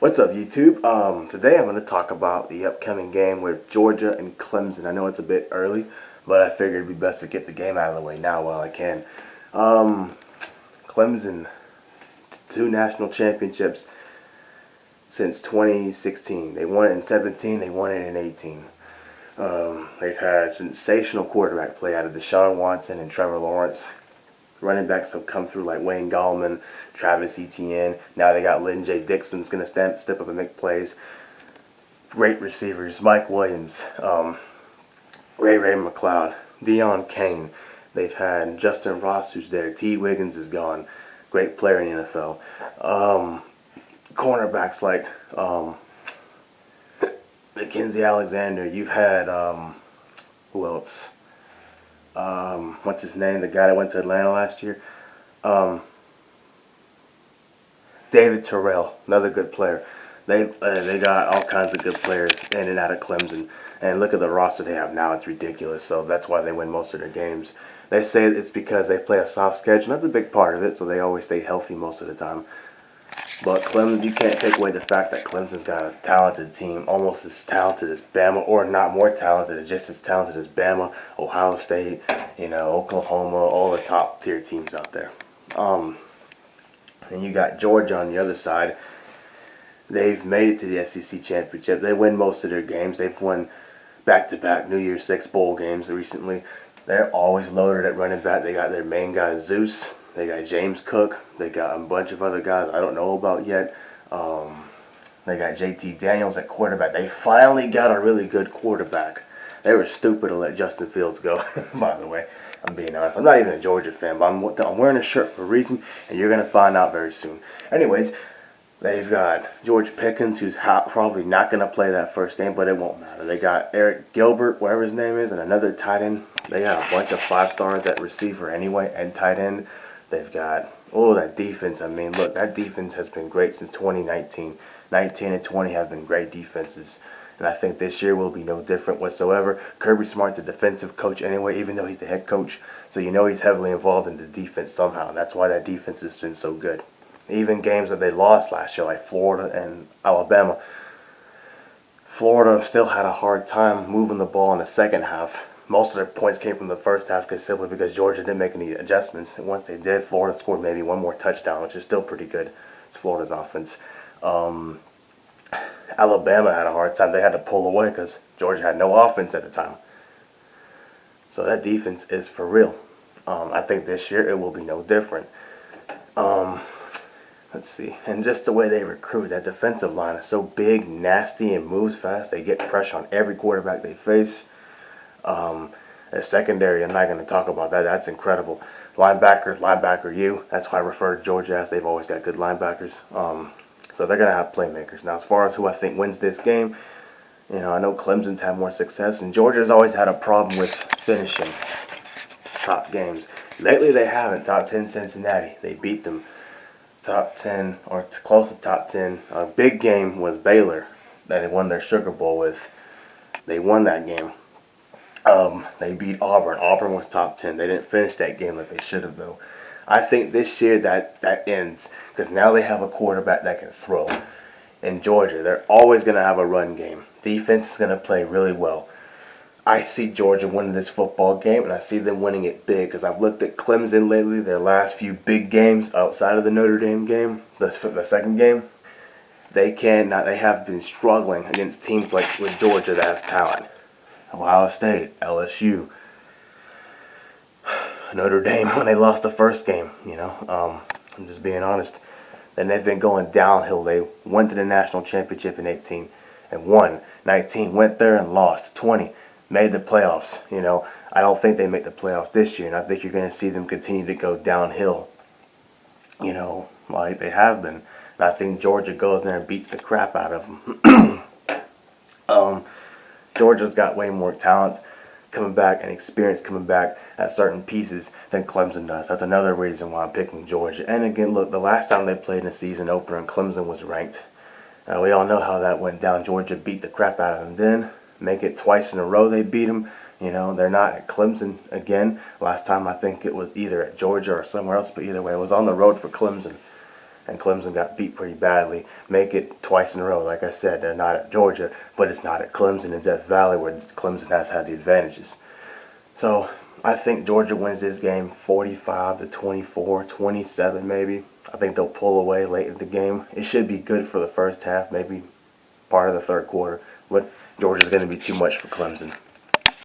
What's up, YouTube? Today I'm going to talk about the upcoming game with Georgia and Clemson. I know it's a bit early, but I figured it'd be best to get the game out of the way now while I can. Clemson, two national championships since 2016. They won it in 17, they won it in 18. They've had sensational quarterback play out of Deshaun Watson and Trevor Lawrence. Running backs have come through like Wayne Gallman, Travis Etienne. Now they got Lynn J. Dixon's going to step up and make plays. Great receivers. Mike Williams, Ray McLeod, Deion Kane. They've had Justin Ross who's there. T. Wiggins is gone. Great player in the NFL. Cornerbacks like Mackenzie Alexander. You've had, who else? What's his name? The guy that went to Atlanta last year. David Terrell, another good player. They got all kinds of good players in and out of Clemson. And look at the roster they have now; it's ridiculous. So that's why they win most of their games. They say it's because they play a soft schedule. That's a big part of it. So they always stay healthy most of the time. But Clemson, you can't take away the fact that Clemson's got a talented team, almost as talented as Bama, or not more talented, just as talented as Bama, Ohio State, Oklahoma, all the top tier teams out there. And you got Georgia on the other side. They've made it to the SEC championship. They win most of their games. They've won back-to-back New Year's Six bowl games recently. They're always loaded at running back. They got their main guy Zeus. They got James Cook. They got a bunch of other guys I don't know about yet. They got JT Daniels at quarterback. They finally got a really good quarterback. They were stupid to let Justin Fields go, by the way. I'm being honest. I'm not even a Georgia fan, but I'm wearing a shirt for a reason, and you're going to find out very soon. Anyways, they've got George Pickens, who's probably not going to play that first game, but it won't matter. They got Eric Gilbert, whatever his name is, and another tight end. They got a bunch of 5-stars at receiver anyway, and tight end. They've got, that defense. I mean, look, that defense has been great since 2019. 19 and 20 have been great defenses. And I think this year will be no different whatsoever. Kirby Smart's a defensive coach anyway, even though he's the head coach. So he's heavily involved in the defense somehow. And that's why that defense has been so good. Even games that they lost last year, like Florida and Alabama. Florida still had a hard time moving the ball in the second half. Most of their points came from the first half simply because Georgia didn't make any adjustments. And once they did, Florida scored maybe one more touchdown, which is still pretty good. It's Florida's offense. Alabama had a hard time. They had to pull away because Georgia had no offense at the time. So that defense is for real. I think this year it will be no different. Let's see. And just the way they recruit, that defensive line is so big, nasty, and moves fast. They get pressure on every quarterback they face. The secondary, I'm not going to talk about that. That's incredible. Linebacker U. That's why I refer to Georgia as they've always got good linebackers. So they're going to have playmakers. Now, as far as who I think wins this game, I know Clemson's had more success, and Georgia's always had a problem with finishing top games. Lately, they haven't. Top 10 Cincinnati. They beat them. Top 10, or close to top 10. A big game was Baylor that they won their Sugar Bowl with. They won that game. They beat Auburn. Auburn was top 10. They didn't finish that game like they should have, though. I think this year that ends because now they have a quarterback that can throw. In Georgia, they're always going to have a run game. Defense is going to play really well. I see Georgia winning this football game, and I see them winning it big because I've looked at Clemson lately, their last few big games outside of the Notre Dame game, the second game. They have been struggling against teams like with Georgia that have talent. Ohio State, LSU, Notre Dame when they lost the first game, I'm just being honest. Then they've been going downhill. They went to the national championship in 18 and won. 19 went there and lost. 20 made the playoffs. I don't think they make the playoffs this year, and I think you're going to see them continue to go downhill, like they have been. And I think Georgia goes there and beats the crap out of them. Georgia's got way more talent coming back and experience coming back at certain pieces than Clemson does. That's another reason why I'm picking Georgia. And again, look, the last time they played in the season opener and Clemson was ranked. We all know how that went down. Georgia beat the crap out of them then. Make it twice in a row they beat them. They're not at Clemson again. Last time I think it was either at Georgia or somewhere else, but either way, it was on the road for Clemson. and Clemson got beat pretty badly. Make it twice in a row. Like I said, they're not at Georgia, but it's not at Clemson and Death Valley where Clemson has had the advantages. So I think Georgia wins this game 45 to 24, 27 maybe. I think they'll pull away late in the game. It should be good for the first half, maybe part of the third quarter, but Georgia's going to be too much for Clemson.